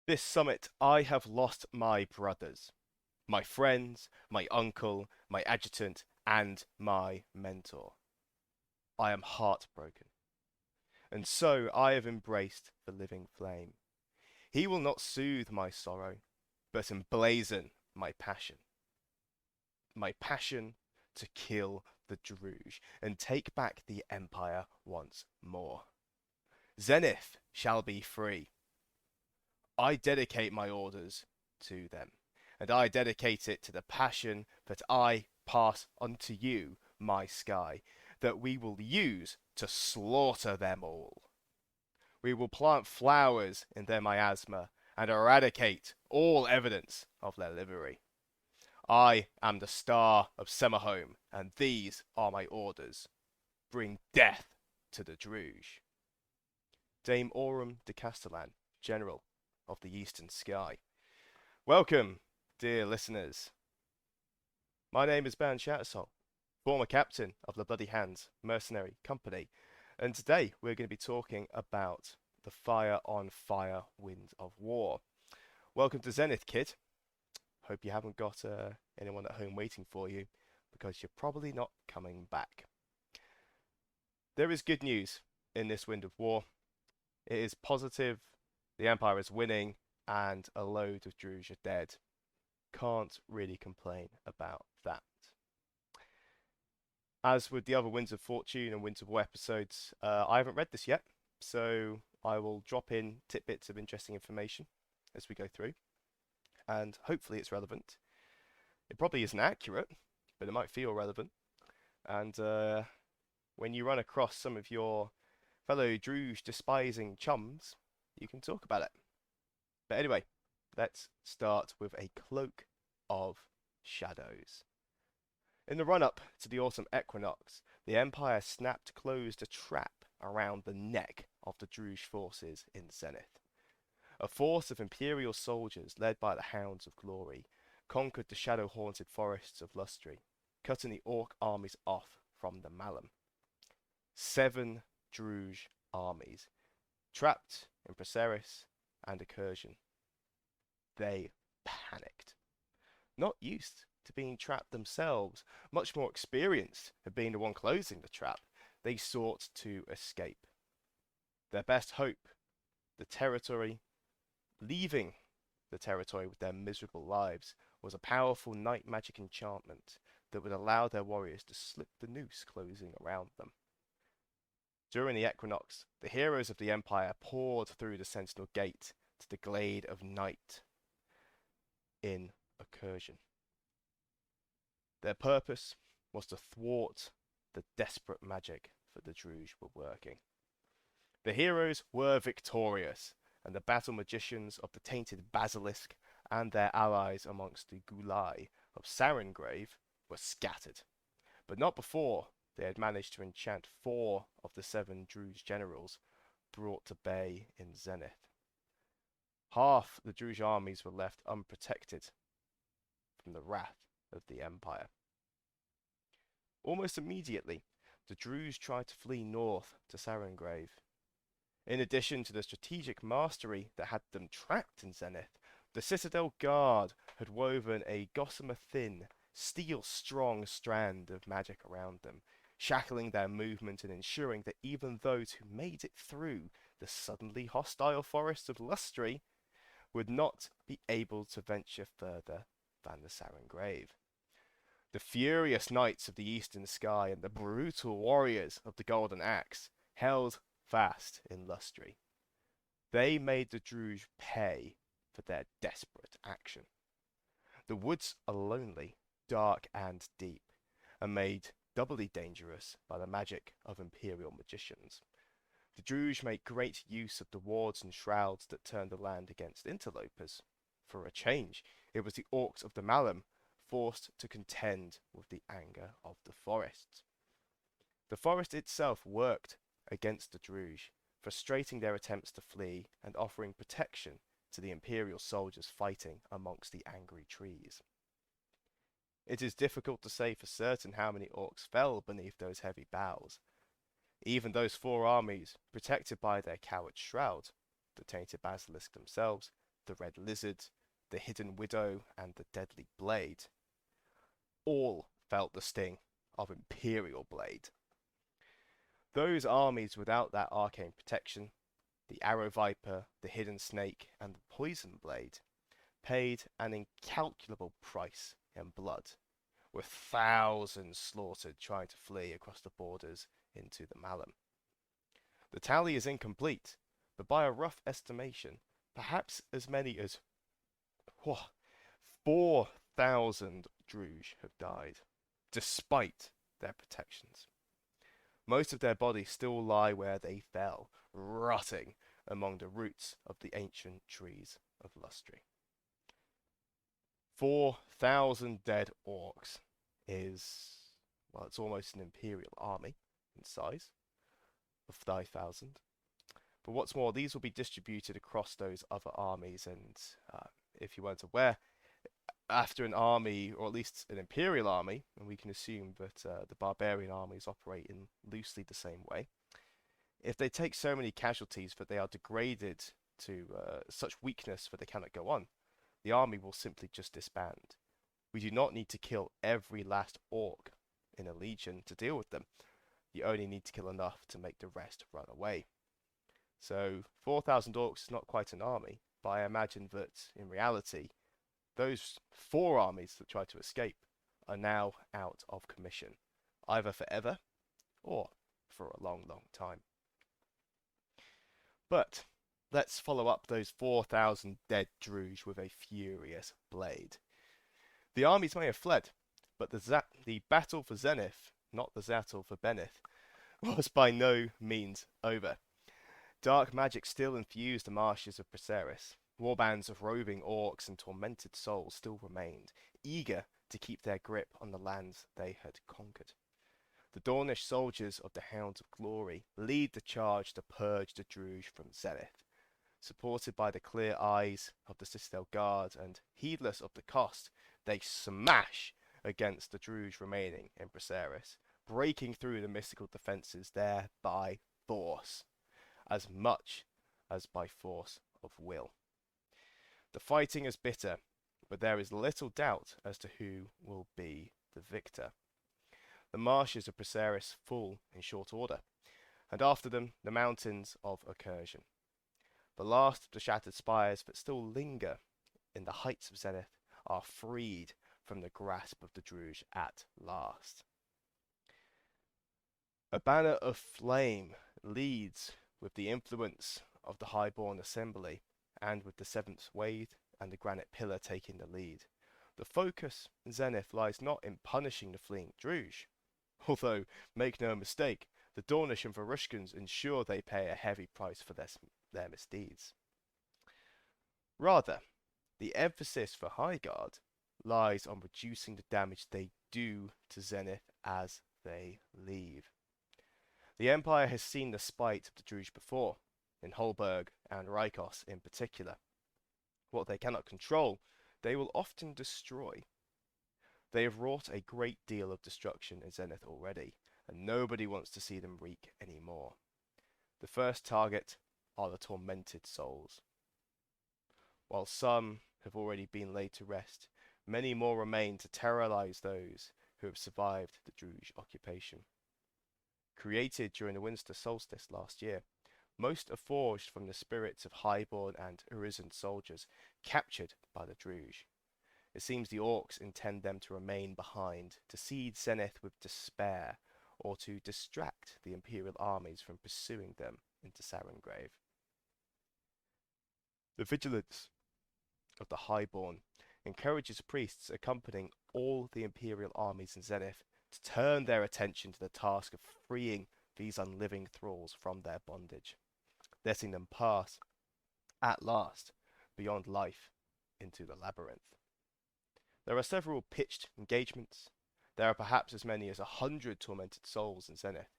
This summit, I have lost my brothers, my friends, my uncle, my adjutant, and my mentor. I am heartbroken, and so I have embraced the living flame. He will not soothe my sorrow, but emblazon my passion to kill the Druj and take back the Empire once more. Zenith shall be free. I dedicate my orders to them, and I dedicate it to the passion that I pass unto you, my sky, that we will use to slaughter them all. We will plant flowers in their miasma and eradicate all evidence of their livery. I am the star of Semihome, and these are my orders. Bring death to the Druj. Dame Aurum de Castellan, General of the Eastern Sky. Welcome, dear listeners. My name is Baron Shattersol, former captain of the Bloody Hands Mercenary Company, and today we're going to be talking about the Fire on Fire Winds of War. Welcome to Zenith, kid. Hope you haven't got anyone at home waiting for you, because you're probably not coming back. There is good news in this Wind of War. It is positive, the Empire is winning, and a load of Druj are dead. Can't really complain about that. As with the other Winds of Fortune and Winds of War episodes, I haven't read this yet, so I will drop in tidbits of interesting information as we go through, and hopefully it's relevant. It probably isn't accurate, but it might feel relevant. And when you run across some of your fellow Druj despising chums, you can talk about it. But anyway, let's start with a cloak of shadows. In the run-up to the autumn equinox, the Empire snapped closed a trap around the neck of the Druj forces in Zenith. A force of Imperial soldiers led by the Hounds of Glory conquered the shadow-haunted forests of Lustri, cutting the Orc armies off from the Malum. 7 Druj armies, trapped in Praceres and Accursion. They panicked. Not used to being trapped themselves, much more experienced at being the one closing the trap, they sought to escape. Their best hope, leaving the territory with their miserable lives, was a powerful night magic enchantment that would allow their warriors to slip the noose closing around them. During the equinox, the heroes of the Empire poured through the Sentinel Gate to the Glade of Night in Accursion. Their purpose was to thwart the desperate magic that the Druj were working. The heroes were victorious, and the battle magicians of the Tainted Basilisk and their allies amongst the Gulai of Sarengrave were scattered, but not before they had managed to enchant 4 of the 7 Druj generals brought to bay in Zenith. Half the Druj armies were left unprotected from the wrath of the Empire. Almost immediately, the Druj tried to flee north to Sarengrave. In addition to the strategic mastery that had them trapped in Zenith, the Citadel Guard had woven a gossamer-thin, steel-strong strand of magic around them, shackling their movement and ensuring that even those who made it through the suddenly hostile forests of Lustri would not be able to venture further than the Sarengrave. The furious knights of the Eastern Sky and the brutal warriors of the Golden Axe held fast in Lustri. They made the Druj pay for their desperate action. The woods are lonely, dark and deep, and made doubly dangerous by the magic of Imperial magicians. The Druj make great use of the wards and shrouds that turn the land against interlopers. For a change, it was the Orcs of the Malum forced to contend with the anger of the forests. The forest itself worked against the Druj, frustrating their attempts to flee and offering protection to the Imperial soldiers fighting amongst the angry trees. It is difficult to say for certain how many orcs fell beneath those heavy boughs. Even those 4 armies, protected by their coward shroud, the Tainted Basilisk themselves, the Red Lizard, the Hidden Widow, and the Deadly Blade, all felt the sting of Imperial Blade. Those armies without that arcane protection, the Arrow Viper, the Hidden Snake, and the Poison Blade, paid an incalculable price in blood, with thousands slaughtered trying to flee across the borders into the Malum. The tally is incomplete, but by a rough estimation, perhaps as many as 4,000 Druj have died, despite their protections. Most of their bodies still lie where they fell, rotting among the roots of the ancient trees of Lustri. 4,000 dead orcs is, well, it's almost an imperial army in size of 5,000. But what's more, these will be distributed across those other armies, and if you weren't aware, after an army, or at least an imperial army, and we can assume that the barbarian armies operate in loosely the same way, if they take so many casualties that they are degraded to such weakness that they cannot go on, the army will simply just disband. We do not need to kill every last orc in a legion to deal with them. You only need to kill enough to make the rest run away. So 4,000 orcs is not quite an army, but I imagine that in reality, those 4 armies that tried to escape are now out of commission, either forever or for a long, long time. But let's follow up those 4,000 dead Druj with a furious blade. The armies may have fled, but the battle for Zenith, not the battle for Benith, was by no means over. Dark magic still infused the marshes of Braceris. Warbands of roving orcs and tormented souls still remained, eager to keep their grip on the lands they had conquered. The Dornish soldiers of the Hounds of Glory lead the charge to purge the Druj from Zenith. Supported by the clear eyes of the Citadel Guard and heedless of the cost, they smash against the Druj remaining in Braceris, breaking through the mystical defences there by force, as much as by force of will. The fighting is bitter, but there is little doubt as to who will be the victor. The marshes of Braceris fall in short order, and after them the mountains of Accursion. The last of the shattered spires that still linger in the heights of Zenith are freed from the grasp of the Druj at last. A banner of flame leads with the influence of the Highborn Assembly, and with the 7th Wave and the Granite Pillar taking the lead. The focus in Zenith lies not in punishing the fleeing Druj, although, make no mistake, the Dornish and Varushkans ensure they pay a heavy price for their misdeeds. Rather, the emphasis for Highguard lies on reducing the damage they do to Zenith as they leave. The Empire has seen the spite of the Druj before, in Holberg and Rykos in particular. What they cannot control, they will often destroy. They have wrought a great deal of destruction in Zenith already, and nobody wants to see them wreak any more. The first target are the tormented souls. While some have already been laid to rest, many more remain to terrorize those who have survived the Druj occupation. Created during the winter solstice last year, most are forged from the spirits of Highborn and Urizen soldiers captured by the Druj. It seems the orcs intend them to remain behind, to seed Zenith with despair, or to distract the Imperial armies from pursuing them into Sarengrave. The vigilance of the Highborn encourages priests accompanying all the Imperial armies in Zenith to turn their attention to the task of freeing these unliving thralls from their bondage, letting them pass, at last, beyond life into the labyrinth. There are several pitched engagements. There are perhaps as many as 100 tormented souls in Zenith,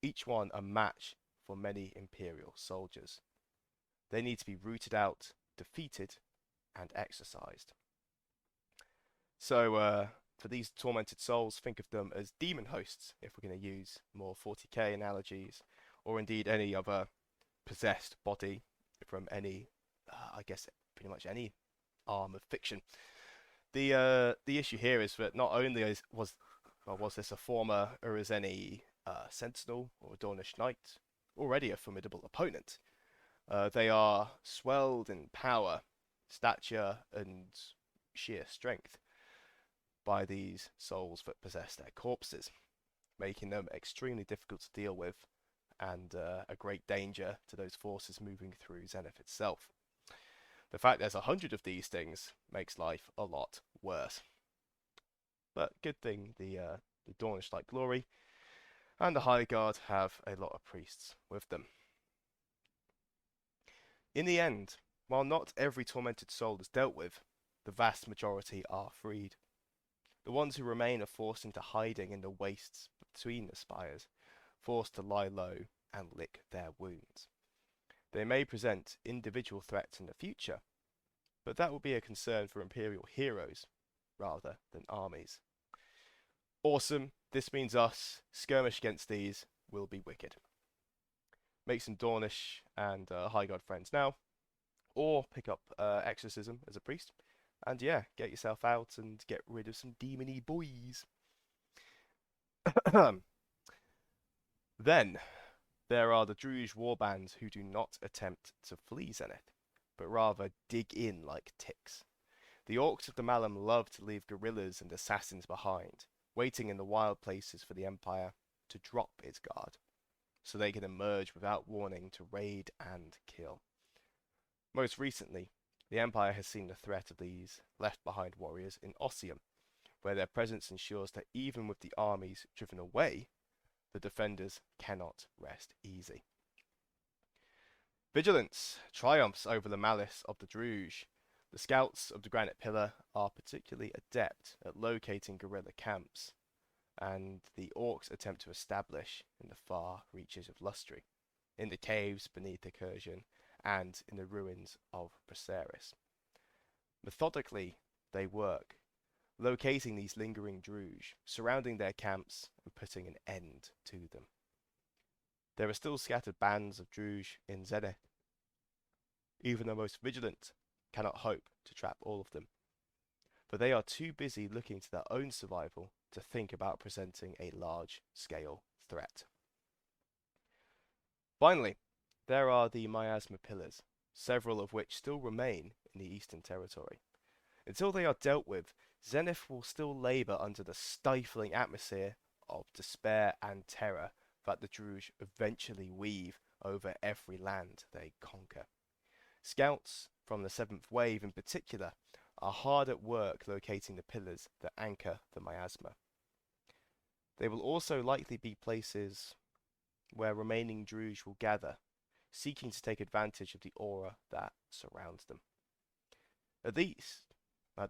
each one a match for many Imperial soldiers. They need to be rooted out, defeated, and exercised. So, for these tormented souls, think of them as demon hosts, if we're going to use more 40k analogies, or indeed any other possessed body from any, pretty much any arm of fiction. The issue here is that not only was this a former Urizeni sentinel or Dornish knight, already a formidable opponent, they are swelled in power, stature, and sheer strength by these souls that possess their corpses, making them extremely difficult to deal with and a great danger to those forces moving through Zenith itself. The fact there's 100 of these things makes life a lot worse. But good thing the Dornish like glory and the Highguard have a lot of priests with them. In the end, while not every tormented soul is dealt with, the vast majority are freed. The ones who remain are forced into hiding in the wastes between the spires, forced to lie low and lick their wounds. They may present individual threats in the future, but that will be a concern for Imperial heroes rather than armies. Awesome, this means us, skirmish against these will be wicked. Make some Dornish and Highguard friends now, or pick up Exorcism as a priest, and yeah, get yourself out and get rid of some demony boys. Then, there are the Druj warbands who do not attempt to flee Zenith, but rather dig in like ticks. The orcs of the Malum love to leave guerrillas and assassins behind, waiting in the wild places for the Empire to drop its guard, so they can emerge without warning to raid and kill. Most recently, the Empire has seen the threat of these left-behind warriors in Ossium, where their presence ensures that even with the armies driven away, the defenders cannot rest easy. Vigilance triumphs over the malice of the Druj. The scouts of the Granite Pillar are particularly adept at locating guerrilla camps, and the orcs attempt to establish in the far reaches of Lustri, in the caves beneath Accursion, and in the ruins of Braceris. Methodically, they work, locating these lingering Druj, surrounding their camps, and putting an end to them. There are still scattered bands of Druj in Zenith. Even the most vigilant cannot hope to trap all of them, but they are too busy looking to their own survival to think about presenting a large-scale threat. Finally, there are the miasma pillars, several of which still remain in the Eastern Territory. Until they are dealt with, Zenith will still labour under the stifling atmosphere of despair and terror that the Druj eventually weave over every land they conquer. Scouts from the 7th Wave in particular are hard at work locating the pillars that anchor the miasma. They will also likely be places where remaining Druj will gather, seeking to take advantage of the aura that surrounds them. At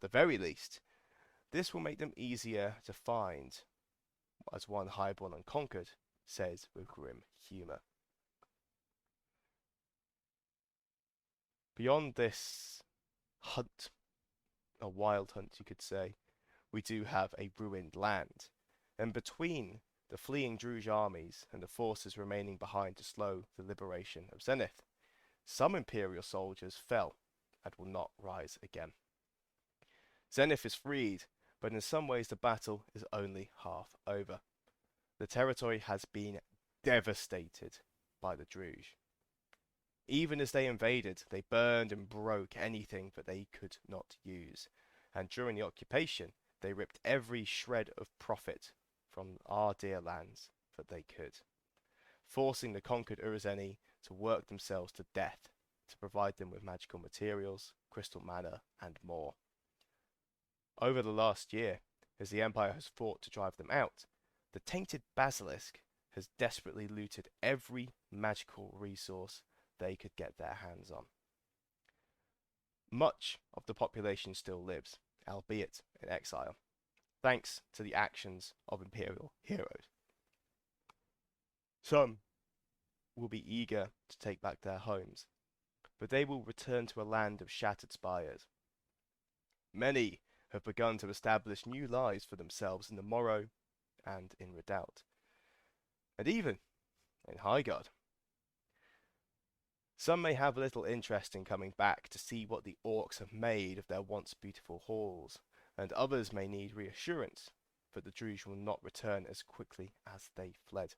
the very least, this will make them easier to find, as one highborn unconquered says with grim humour. Beyond this hunt, a wild hunt you could say, we do have a ruined land, and between the fleeing Druj armies and the forces remaining behind to slow the liberation of Zenith, some Imperial soldiers fell and will not rise again. Zenith is freed, but in some ways the battle is only half over. The territory has been devastated by the Druj. Even as they invaded, they burned and broke anything that they could not use, and during the occupation, they ripped every shred of profit from our dear lands that they could, forcing the conquered Urizeni to work themselves to death to provide them with magical materials, crystal mana, and more. Over the last year, as the Empire has fought to drive them out, the tainted basilisk has desperately looted every magical resource they could get their hands on. Much of the population still lives, albeit in exile, thanks to the actions of Imperial heroes. Some will be eager to take back their homes, but they will return to a land of shattered spires. Many have begun to establish new lives for themselves in the Morrow and in Redoubt, and even in Highguard. Some may have little interest in coming back to see what the orcs have made of their once beautiful halls, and others may need reassurance that the Druj will not return as quickly as they fled.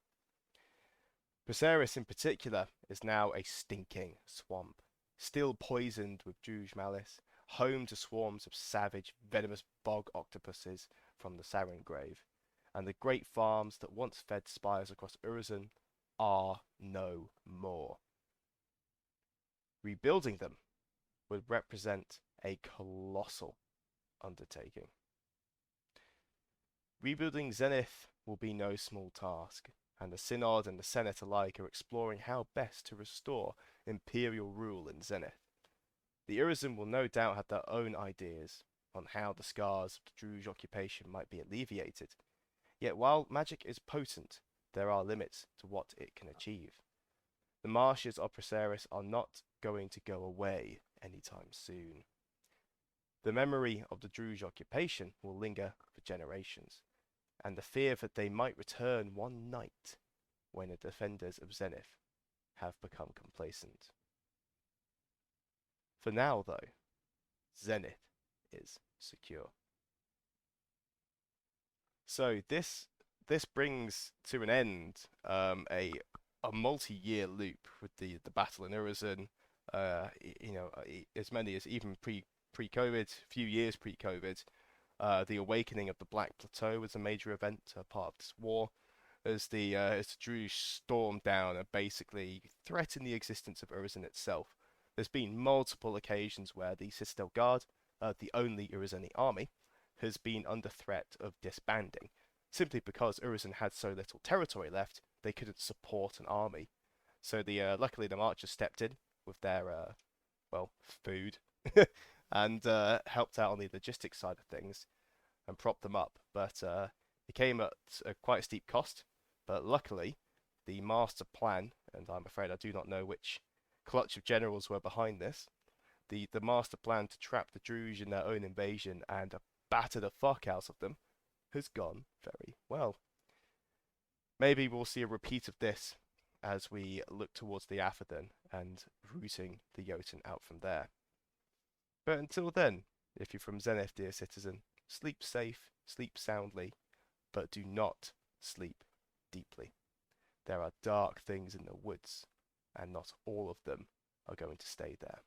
Braceris in particular is now a stinking swamp, still poisoned with Druj malice, home to swarms of savage, venomous bog octopuses from the Sarin Grave, and the great farms that once fed spires across Urizen are no more. Rebuilding them would represent a colossal undertaking. Rebuilding Zenith will be no small task, and the Synod and the Senate alike are exploring how best to restore imperial rule in Zenith. The Urizen will no doubt have their own ideas on how the scars of the Druj occupation might be alleviated, yet while magic is potent, there are limits to what it can achieve. The marshes of Braceris are not going to go away anytime soon. The memory of the Druj occupation will linger for generations, and the fear that they might return one night when the defenders of Zenith have become complacent. For now, though, Zenith is secure. So this brings to an end a multi-year loop with the battle in Urizen. As many as even pre-COVID, few years pre-COVID. The awakening of the Black Plateau was a major event, part of this war, as the Druj stormed down and basically threatened the existence of Urizen itself. There's been multiple occasions where the Citadel Guard, the only Urizeni army, has been under threat of disbanding, simply because Urizen had so little territory left, they couldn't support an army. So luckily the Marchers stepped in with their food and helped out on the logistics side of things and propped them up. But it came at quite a steep cost. But luckily, the master plan, and I'm afraid I do not know which clutch of generals were behind this, the master plan to trap the Druj in their own invasion and batter the fuck out of them has gone very well. Maybe we'll see a repeat of this as we look towards the Athodon and rooting the Jotun out from there. But until then, if you're from Zenith, dear citizen, sleep safe, sleep soundly, but do not sleep deeply. There are dark things in the woods, and not all of them are going to stay there.